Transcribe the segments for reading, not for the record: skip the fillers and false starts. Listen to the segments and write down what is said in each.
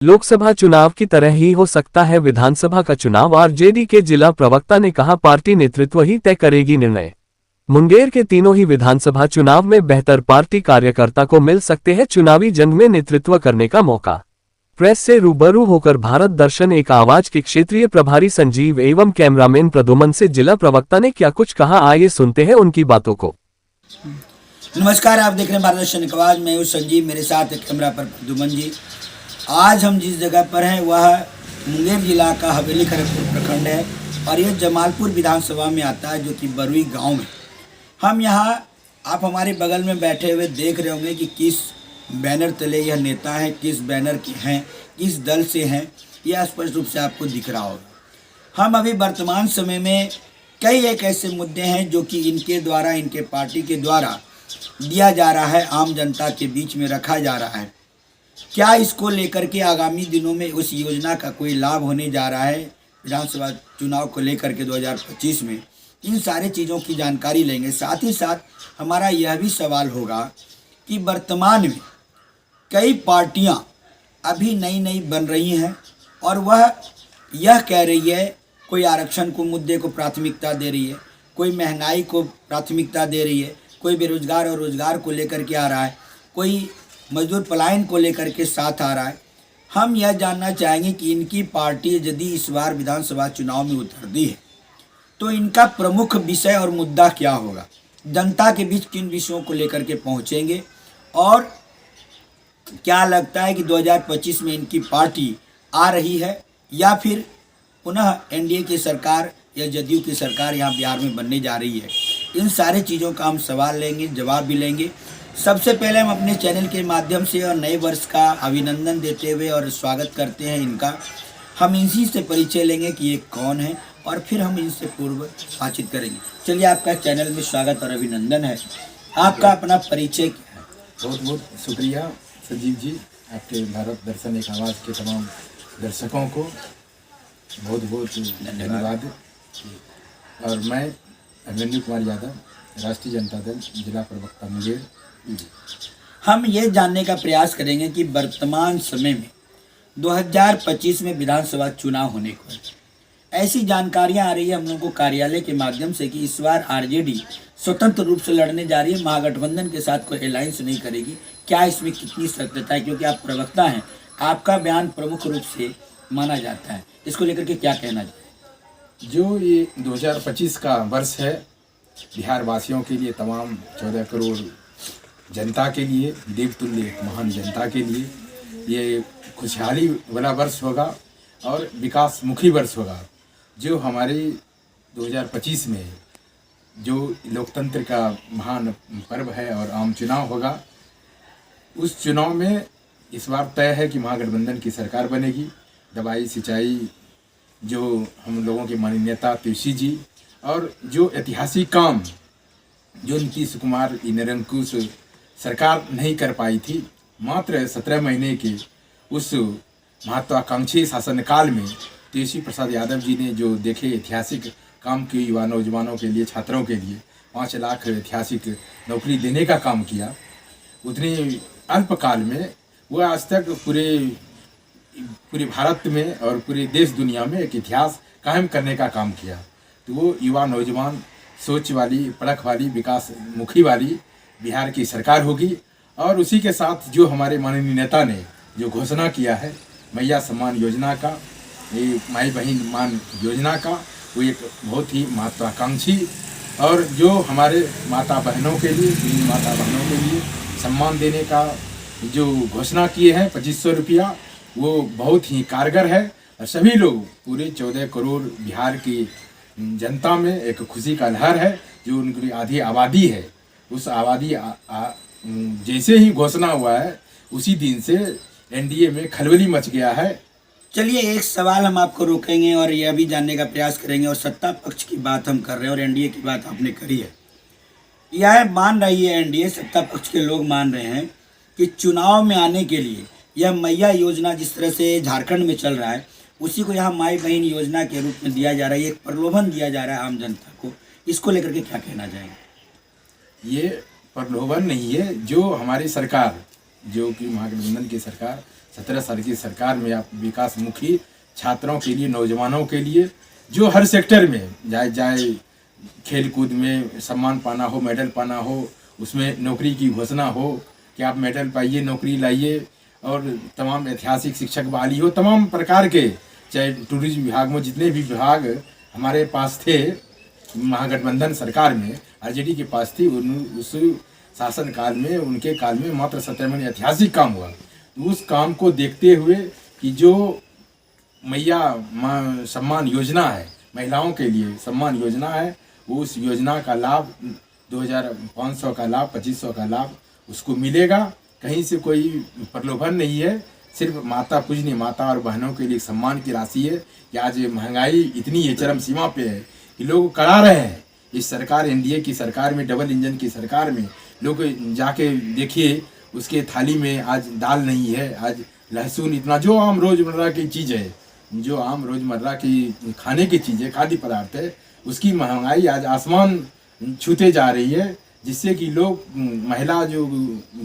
लोकसभा चुनाव की तरह ही हो सकता है विधानसभा का चुनाव। आरजेडी के जिला प्रवक्ता ने कहा, पार्टी नेतृत्व ही तय करेगी निर्णय। मुंगेर के तीनों ही विधानसभा चुनाव में बेहतर पार्टी कार्यकर्ता को मिल सकते हैं चुनावी जंग में नेतृत्व करने का मौका। प्रेस से रूबरू होकर भारत दर्शन एक आवाज के क्षेत्रीय प्रभारी संजीव एवं कैमरामैन प्रदुमन से जिला प्रवक्ता ने क्या कुछ कहा, आइए सुनते हैं उनकी बातों को। नमस्कार, आप देख रहे हैं भारत दर्शन एक आवाज। मैं हूँ संजीव, मेरे साथ कैमरा पर प्रदुमन जी। आज हम जिस जगह पर हैं वह मुंगेर जिला का हवेली खड़गपुर प्रखंड है और यह जमालपुर विधानसभा में आता है, जो कि बरुई गांव में। हम यहाँ, आप हमारे बगल में बैठे हुए देख रहे होंगे कि किस बैनर तले यह नेता है, किस बैनर के हैं, किस दल से हैं, यह स्पष्ट रूप से आपको दिख रहा होगा। हम अभी वर्तमान समय में कई एक ऐसे मुद्दे हैं जो कि इनके द्वारा, इनके पार्टी के द्वारा दिया जा रहा है, आम जनता के बीच में रखा जा रहा है। क्या इसको लेकर के आगामी दिनों में उस योजना का कोई लाभ होने जा रहा है विधानसभा चुनाव को लेकर के 2025 में, इन सारे चीज़ों की जानकारी लेंगे। साथ ही साथ हमारा यह भी सवाल होगा कि वर्तमान में कई पार्टियां अभी नई नई बन रही हैं और वह यह कह रही है, कोई आरक्षण को मुद्दे को प्राथमिकता दे रही है, कोई महंगाई को प्राथमिकता दे रही है, कोई बेरोजगार और रोजगार को लेकर के आ रहा है, कोई मजदूर पलायन को लेकर के साथ आ रहा है। हम यह जानना चाहेंगे कि इनकी पार्टी यदि इस बार विधानसभा चुनाव में उतरती है तो इनका प्रमुख विषय और मुद्दा क्या होगा, जनता के बीच किन विषयों को लेकर के पहुंचेंगे, और क्या लगता है कि 2025 में इनकी पार्टी आ रही है या फिर पुनः एनडीए की सरकार या जदयू की सरकार यहाँ बिहार में बनने जा रही है। इन सारे चीज़ों का हम सवाल लेंगे, जवाब भी लेंगे। सबसे पहले हम अपने चैनल के माध्यम से और नए वर्ष का अभिनंदन देते हुए और स्वागत करते हैं इनका। हम इसी से परिचय लेंगे कि ये कौन है और फिर हम इनसे पूर्व बातचीत करेंगे। चलिए, आपका चैनल में स्वागत और अभिनंदन है। आपका अपना परिचय क्या है? बहुत बहुत शुक्रिया संजीव जी, आपके भारत दर्शन एक आवाज़ के तमाम दर्शकों को बहुत बहुत धन्यवाद। और मैं अभिमन्यु कुमार यादव, राष्ट्रीय जनता दल जिला प्रवक्ता मुंगेर। हम ये जानने का प्रयास करेंगे कि वर्तमान समय में 2025 में विधानसभा चुनाव होने को है। ऐसी जानकारियां आ रही है हम लोगों को कार्यालय के माध्यम से कि इस बार आरजेडी स्वतंत्र रूप से लड़ने जा रही है, महागठबंधन के साथ कोई अलायंस नहीं करेगी। क्या इसमें कितनी सत्यता है, क्योंकि आप प्रवक्ता हैं, आपका बयान प्रमुख रूप से माना जाता है, इसको लेकर के क्या कहना चाहिए? जो ये 2025 का वर्ष है, बिहार वासियों के लिए, तमाम 14 करोड़ जनता के लिए, देवतुल्य महान जनता के लिए ये खुशहाली वाला वर्ष होगा और विकासमुखी वर्ष होगा। जो हमारे 2025 में जो लोकतंत्र का महान पर्व है और आम चुनाव होगा, उस चुनाव में इस बार तय है कि महागठबंधन की सरकार बनेगी। दवाई सिंचाई जो हम लोगों के माननीय नेता तुलसी जी, और जो ऐतिहासिक काम जो नीतीश कुमार निरंकुश सरकार नहीं कर पाई थी, मात्र 17 महीने के उस महत्वाकांक्षी शासनकाल में तेजस्वी प्रसाद यादव जी ने जो देखे ऐतिहासिक काम किए, युवा नौजवानों के लिए, छात्रों के लिए 5 लाख ऐतिहासिक नौकरी देने का काम किया। उतने अल्पकाल में वो आज तक पूरे भारत में और पूरे देश दुनिया में एक इतिहास कायम करने का काम किया। तो वो युवा नौजवान सोच वाली, पड़क वाली, विकास मुखी वाली बिहार की सरकार होगी। और उसी के साथ जो हमारे माननीय नेता ने जो घोषणा किया है मैया सम्मान योजना का, ये माई बहन मान योजना का, वो एक बहुत ही महत्वाकांक्षी, और जो हमारे माता बहनों के लिए, माता बहनों के लिए सम्मान देने का जो घोषणा किए हैं 2500 रुपया, वो बहुत ही कारगर है। और सभी लोग, पूरे 14 करोड़ बिहार की जनता में एक खुशी का लहर है। जो उनकी आधी आबादी है, उस आबादी जैसे ही घोषणा हुआ है उसी दिन से एनडीए में खलबली मच गया है। चलिए, एक सवाल हम आपको रोकेंगे और यह भी जानने का प्रयास करेंगे, और सत्ता पक्ष की बात हम कर रहे हैं और एनडीए की बात आपने करी है। यह मान रही है एनडीए, सत्ता पक्ष के लोग मान रहे हैं कि चुनाव में आने के लिए यह मैया योजना जिस तरह से झारखंड में चल रहा है, उसी को यहाँ माई बहन योजना के रूप में दिया जा रहा है, एक प्रलोभन दिया जा रहा है आम जनता को। इसको लेकर के क्या कहना चाहेंगे? ये प्रलोभन नहीं है। जो हमारी सरकार जो कि महागठबंधन की सरकार 17 साल की सरकार में आप विकासमुखी छात्रों के लिए, नौजवानों के लिए, जो हर सेक्टर में जाए खेल कूद में सम्मान पाना हो, मेडल पाना हो, उसमें नौकरी की घोषणा हो कि आप मेडल पाइए, नौकरी लाइए, और तमाम ऐतिहासिक शिक्षक बहाली हो, तमाम प्रकार के, चाहे टूरिज्म विभाग में जितने भी विभाग हमारे पास थे महागठबंधन सरकार में, आरजेडी के पास थी, उस शासन काल में, उनके काल में मात्र 17 महीने ऐतिहासिक काम हुआ। तो उस काम को देखते हुए कि जो मैया सम्मान योजना है, महिलाओं के लिए सम्मान योजना है, उस योजना का लाभ 2500 का लाभ, 2500 का लाभ उसको मिलेगा। कहीं से कोई प्रलोभन नहीं है, सिर्फ माता पूजनी माता और बहनों के लिए सम्मान की राशि है कि आज महंगाई इतनी है, चरम सीमा पे है कि लोग कड़ा रहे हैं। इस सरकार, एनडीए की सरकार में, डबल इंजन की सरकार में, लोग जाके देखिए उसके थाली में आज दाल नहीं है, आज लहसुन इतना, जो आम रोजमर्रा की चीज़ है, जो आम रोजमर्रा की खाने की चीज़ है, खाद्य पदार्थ है, उसकी महंगाई आज आसमान छूते जा रही है, जिससे कि लोग, महिला जो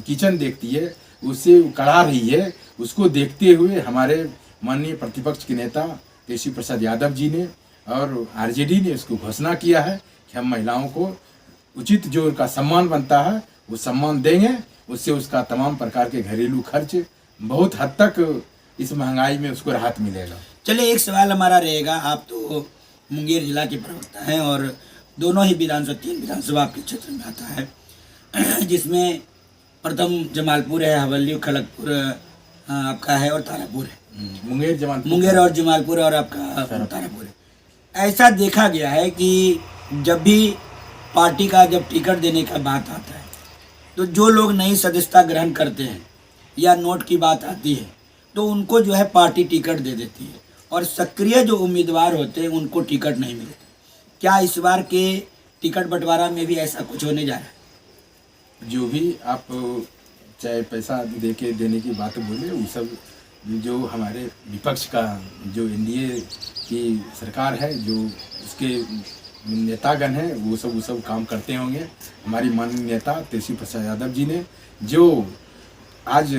किचन देखती है उससे कड़ा रही है। उसको देखते हुए हमारे माननीय प्रतिपक्ष के नेता केशव प्रसाद यादव जी ने और आरजेडी ने उसको घोषणा किया है कि हम महिलाओं को उचित जो उनका सम्मान बनता है वो सम्मान देंगे। उससे उसका तमाम प्रकार के घरेलू खर्च बहुत हद तक इस महंगाई में उसको राहत मिलेगा। चलिए, एक सवाल हमारा रहेगा, आप तो मुंगेर जिला के प्रवक्ता हैं और दोनों ही विधानसभा, 3 विधानसभा आपके क्षेत्र में आता है, जिसमें प्रथम जमालपुर है, हवेली, खड़गपुर आपका है और तारापुर है। मुंगेर और जमालपुर और आपका तारापुर है। ऐसा देखा गया है कि जब भी पार्टी का जब टिकट देने का बात आता है तो जो लोग नई सदस्यता ग्रहण करते हैं या नोट की बात आती है तो उनको जो है पार्टी टिकट दे देती है और सक्रिय जो उम्मीदवार होते हैं उनको टिकट नहीं मिलते। क्या इस बार के टिकट बंटवारा में भी ऐसा कुछ होने जा रहा है? जो भी आप चाहे पैसा दे के देने की बात बोले, वो सब जो हमारे विपक्ष का जो एनडीए की सरकार है, जो उसके नेतागण हैं, वो सब काम करते होंगे। हमारी माननीय नेता केशव प्रसाद यादव जी ने, जो आज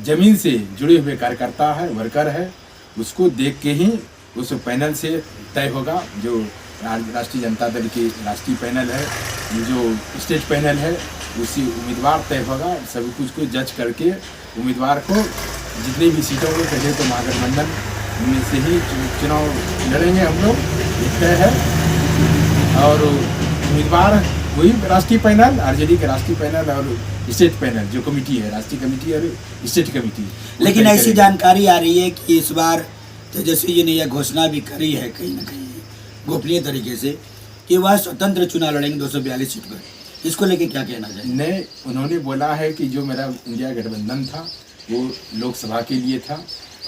जमीन से जुड़े हुए कार्यकर्ता है, वर्कर है, उसको देख के ही उस पैनल से तय होगा। जो राष्ट्रीय जनता दल की राष्ट्रीय पैनल है, जो स्टेट पैनल है, उसी उम्मीदवार तय होगा। सभी कुछ को जज करके उम्मीदवार को जितनी भी सीटों को कहे तो महागठबंधन में से ही चुनाव लड़ेंगे हम लोग, तय है। और उम्मीदवार वही राष्ट्रीय पैनल, आरजेडी के राष्ट्रीय पैनल और स्टेट पैनल जो कमेटी है, राष्ट्रीय कमेटी और स्टेट कमेटी। लेकिन ऐसी जानकारी आ रही है कि इस बार तेजस्वी जी ने यह घोषणा भी करी है कहीं ना कहीं गोपनीय तरीके से कि वह स्वतंत्र चुनाव लड़ेंगे 242 सीट पर। इसको लेके क्या कहना चाहिए? नहीं, उन्होंने बोला है कि जो मेरा इंडिया गठबंधन था वो लोकसभा के लिए था,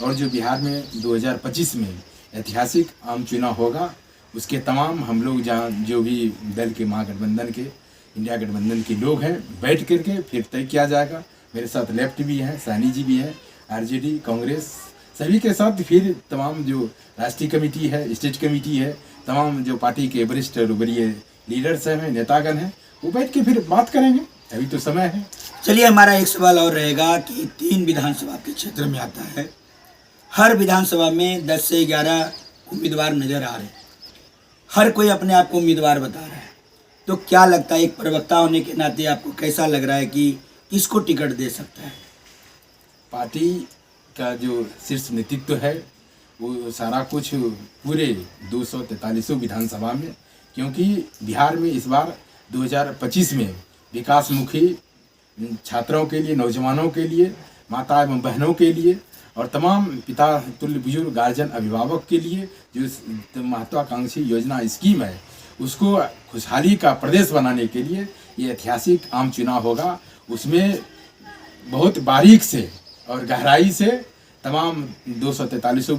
और जो बिहार में 2025 में ऐतिहासिक आम चुनाव होगा, उसके तमाम हम लोग जहाँ जो भी दल के, महागठबंधन के, इंडिया गठबंधन के लोग हैं, बैठ करके फिर तय किया जाएगा। मेरे साथ लेफ्ट भी हैं, सहनी जी भी हैं, आरजेडी, कांग्रेस, सभी के साथ फिर तमाम जो राष्ट्रीय कमेटी है, स्टेट कमेटी है, तमाम जो पार्टी के वरिष्ठ और वरीय लीडर्स हैं, नेतागण हैं, वो बैठ के फिर बात करेंगे। अभी तो समय है। चलिए, हमारा एक सवाल और रहेगा कि 3 विधानसभा के क्षेत्र में आता है, हर विधानसभा में 10 से 11 उम्मीदवार नजर आ रहे हैं, हर कोई अपने आप को उम्मीदवार बता रहा है। तो क्या लगता है, एक प्रवक्ता होने के नाते आपको कैसा लग रहा है कि किसको टिकट दे सकता है? पार्टी का जो शीर्ष नेतृत्व है वो सारा कुछ पूरे 243 विधानसभा में, क्योंकि बिहार में इस बार 2025 में विकासमुखी छात्रों के लिए, नौजवानों के लिए, माता एवं बहनों के लिए और तमाम पिता तुल्य बुजुर्ग, गार्जियन, अभिभावक के लिए जो महत्वाकांक्षी योजना स्कीम है, उसको खुशहाली का प्रदेश बनाने के लिए ये ऐतिहासिक आम चुनाव होगा। उसमें बहुत बारीक से और गहराई से तमाम 243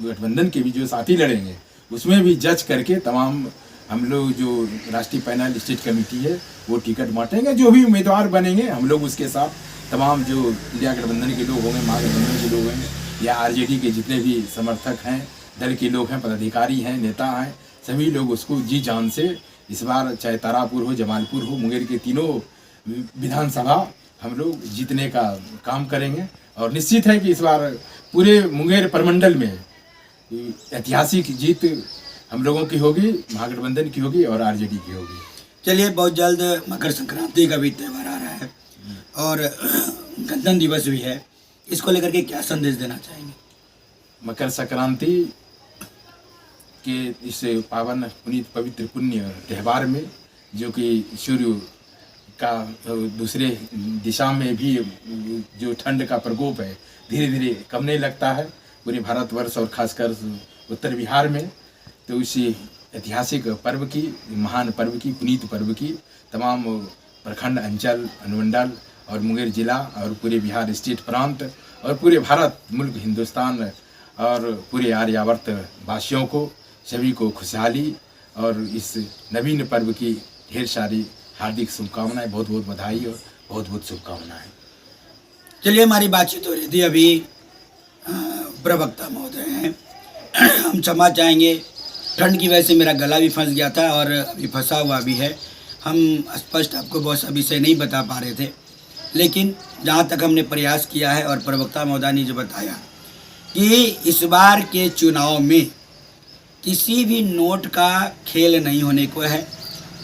गठबंधन के भी जो साथी लड़ेंगे, उसमें भी जज करके तमाम हम लोग जो राष्ट्रीय पैनल, स्टेट कमेटी है, वो टिकट बांटेंगे। जो भी उम्मीदवार बनेंगे हम लोग उसके साथ तमाम जो इंडिया गठबंधन के लोग होंगे, महागठबंधन के लोग होंगे या आरजेडी के जितने भी समर्थक हैं, दल के लोग हैं, पदाधिकारी हैं, नेता हैं, सभी लोग उसको जी जान से इस बार चाहे तारापुर हो, जमालपुर हो, मुंगेर के तीनों विधानसभा हम लोग जीतने का काम करेंगे। और निश्चित है कि इस बार पूरे मुंगेर प्रमंडल में ऐतिहासिक जीत हम लोगों की होगी, महागठबंधन की होगी और आरजेडी की होगी। चलिए, बहुत जल्द मकर संक्रांति का भी त्यौहार आ रहा है और गणतंत्र दिवस भी है, इसको लेकर के क्या संदेश देना चाहेंगे? मकर संक्रांति के इस पावन पुनीत पवित्र पुण्य त्यौहार में, जो कि सूर्य का दूसरे दिशा में भी जो ठंड का प्रकोप है धीरे धीरे कमने लगता है पूरे भारतवर्ष और खासकर उत्तर बिहार में, तो इसी ऐतिहासिक पर्व की, महान पर्व की, पुनीत पर्व की तमाम प्रखंड, अंचल, अनुमंडल और मुंगेर जिला और पूरे बिहार स्टेट प्रांत और पूरे भारत मुल्क हिंदुस्तान और पूरे आर्यावर्त वासियों को, सभी को खुशहाली और इस नवीन पर्व की ढेर सारी हार्दिक शुभकामनाएं, बहुत बहुत बधाई और बहुत बहुत शुभकामनाएं। चलिए, हमारी बातचीत हो रही थी, अभी प्रवक्ता महोदय हैं, हम क्षमा चाहेंगे, ठंड की वजह से मेरा गला भी फंस गया था और अभी फंसा हुआ भी है। हम स्पष्ट आपको बहुत सा विषय नहीं बता पा रहे थे, लेकिन जहाँ तक हमने प्रयास किया है और प्रवक्ता महोदय ने जो बताया कि इस बार के चुनाव में किसी भी नोट का खेल नहीं होने को है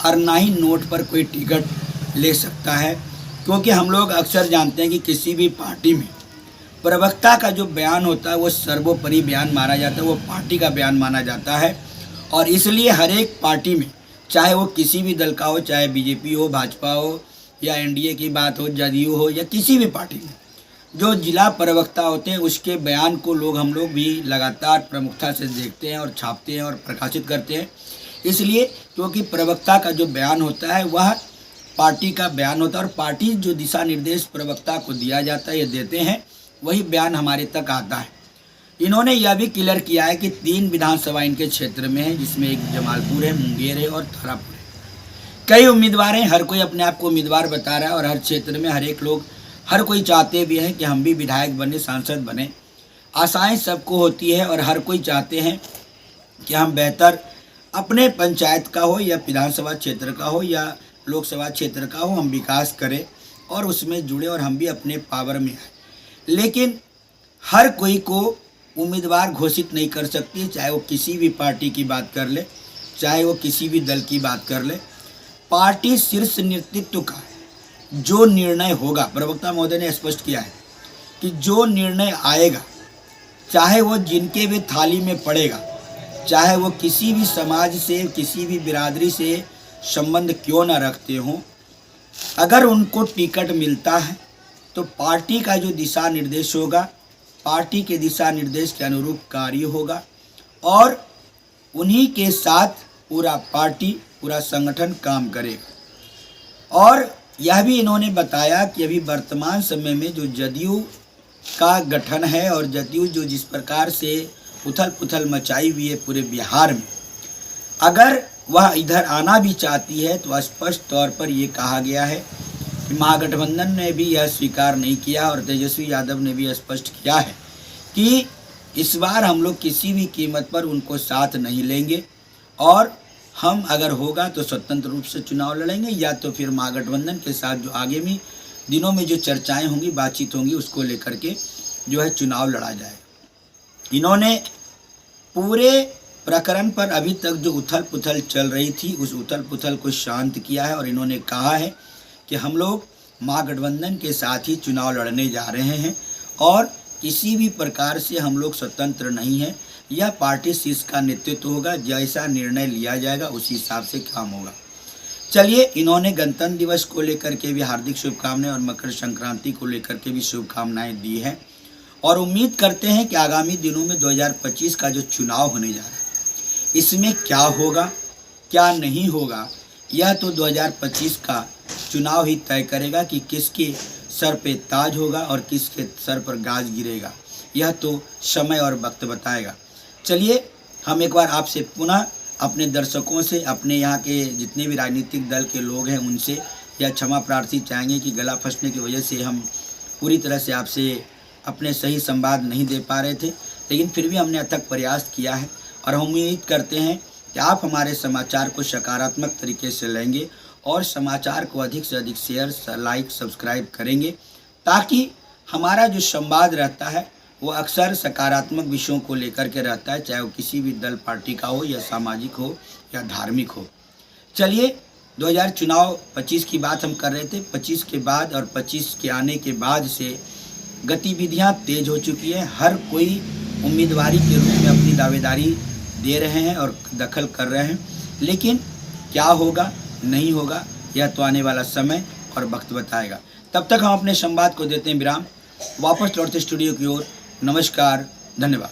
और ना ही नोट पर कोई टिकट ले सकता है, क्योंकि हम लोग अक्सर जानते हैं कि किसी भी पार्टी में प्रवक्ता का जो बयान होता है वो सर्वोपरि बयान माना जाता है, वो पार्टी का बयान माना जाता है। और इसलिए हर एक पार्टी में, चाहे वो किसी भी दल का हो, चाहे बीजेपी हो, भाजपा हो या एनडीए की बात हो, जदयू हो या किसी भी पार्टी में, जो जिला प्रवक्ता होते हैं उसके बयान को हम लोग भी लगातार प्रमुखता से देखते हैं और छापते हैं और प्रकाशित करते हैं। इसलिए क्योंकि प्रवक्ता का जो बयान होता है वह पार्टी का बयान होता है और पार्टी जो दिशा निर्देश प्रवक्ता को दिया जाता है, ये देते हैं, वही बयान हमारे तक आता है। इन्होंने यह भी क्लियर किया है कि 3 विधानसभा इनके क्षेत्र में है, जिसमें एक जमालपुर है, मुंगेर है और थारापुर है। कई उम्मीदवार हैं, हर कोई अपने आप को उम्मीदवार बता रहा है और हर क्षेत्र में हर एक लोग, हर कोई चाहते भी हैं कि हम भी विधायक बने, सांसद बने। आशाएं सबको होती है और हर कोई चाहते हैं कि हम बेहतर अपने पंचायत का हो या विधानसभा क्षेत्र का हो या लोकसभा क्षेत्र का हो, हम विकास करें और उसमें जुड़े और हम भी अपने पावर में आए। लेकिन हर कोई को उम्मीदवार घोषित नहीं कर सकती, चाहे वो किसी भी पार्टी की बात कर ले, चाहे वो किसी भी दल की बात कर ले। पार्टी शीर्ष नेतृत्व का जो निर्णय होगा, प्रवक्ता महोदय ने स्पष्ट किया है कि जो निर्णय आएगा, चाहे वो जिनके भी थाली में पड़ेगा, चाहे वो किसी भी समाज से, किसी भी बिरादरी से संबंध क्यों न रखते हों, अगर उनको टिकट मिलता है तो पार्टी का जो दिशा निर्देश होगा, पार्टी के दिशा निर्देश के अनुरूप कार्य होगा और उन्हीं के साथ पूरा पार्टी, पूरा संगठन काम करेगा। और यह भी इन्होंने बताया कि अभी वर्तमान समय में जो जदयू का गठन है और जदयू जो जिस प्रकार से उथल पुथल मचाई हुई है पूरे बिहार में, अगर वह इधर आना भी चाहती है तो स्पष्ट तौर पर ये कहा गया है कि महागठबंधन ने भी यह स्वीकार नहीं किया और तेजस्वी यादव ने भी स्पष्ट किया है कि इस बार हम लोग किसी भी कीमत पर उनको साथ नहीं लेंगे और हम अगर होगा तो स्वतंत्र रूप से चुनाव लड़ेंगे या तो फिर महागठबंधन के साथ जो आगे में दिनों में जो चर्चाएं होंगी, बातचीत होंगी, उसको लेकर के जो है चुनाव लड़ा जाएगा। इन्होंने पूरे प्रकरण पर अभी तक जो उथल पुथल चल रही थी उस उथल पुथल को शांत किया है और इन्होंने कहा है कि हम लोग महागठबंधन के साथ ही चुनाव लड़ने जा रहे हैं और किसी भी प्रकार से हम लोग स्वतंत्र नहीं हैं। यह पार्टी शीर्ष का नेतृत्व होगा, जैसा निर्णय लिया जाएगा उसी हिसाब से काम होगा। चलिए, इन्होंने गणतंत्र दिवस को लेकर के भी हार्दिक शुभकामनाएं और मकर संक्रांति को लेकर के भी शुभकामनाएं दी हैं और उम्मीद करते हैं कि आगामी दिनों में 2025 का जो चुनाव होने जा रहा है इसमें क्या होगा, क्या नहीं होगा, यह तो 2025 का चुनाव ही तय करेगा कि किसके सर पे ताज होगा और किसके सर पर गाज गिरेगा। यह तो समय और वक्त बताएगा। चलिए, हम एक बार आपसे पुनः अपने दर्शकों से, अपने यहाँ के जितने भी राजनीतिक दल के लोग हैं उनसे यह क्षमा प्रार्थी चाहेंगे कि गला फंसने की वजह से हम पूरी तरह से आपसे अपने सही संवाद नहीं दे पा रहे थे, लेकिन फिर भी हमने अथक प्रयास किया है और हम उम्मीद करते हैं कि आप हमारे समाचार को सकारात्मक तरीके से लेंगे और समाचार को अधिक से अधिक शेयर, लाइक, सब्सक्राइब करेंगे, ताकि हमारा जो संवाद रहता है वो अक्सर सकारात्मक विषयों को लेकर के रहता है, चाहे वो किसी भी दल पार्टी का हो या सामाजिक हो या धार्मिक हो। चलिए 2025 की बात हम कर रहे थे। 25 के बाद और 25 के आने के बाद से गतिविधियां तेज हो चुकी हैं। हर कोई उम्मीदवारी के रूप में अपनी दावेदारी दे रहे हैं और दखल कर रहे हैं, लेकिन क्या होगा नहीं होगा यह तो आने वाला समय और वक्त बताएगा। तब तक हम अपने संवाद को देते हैं विराम, वापस लौटते स्टूडियो की ओर। नमस्कार, धन्यवाद।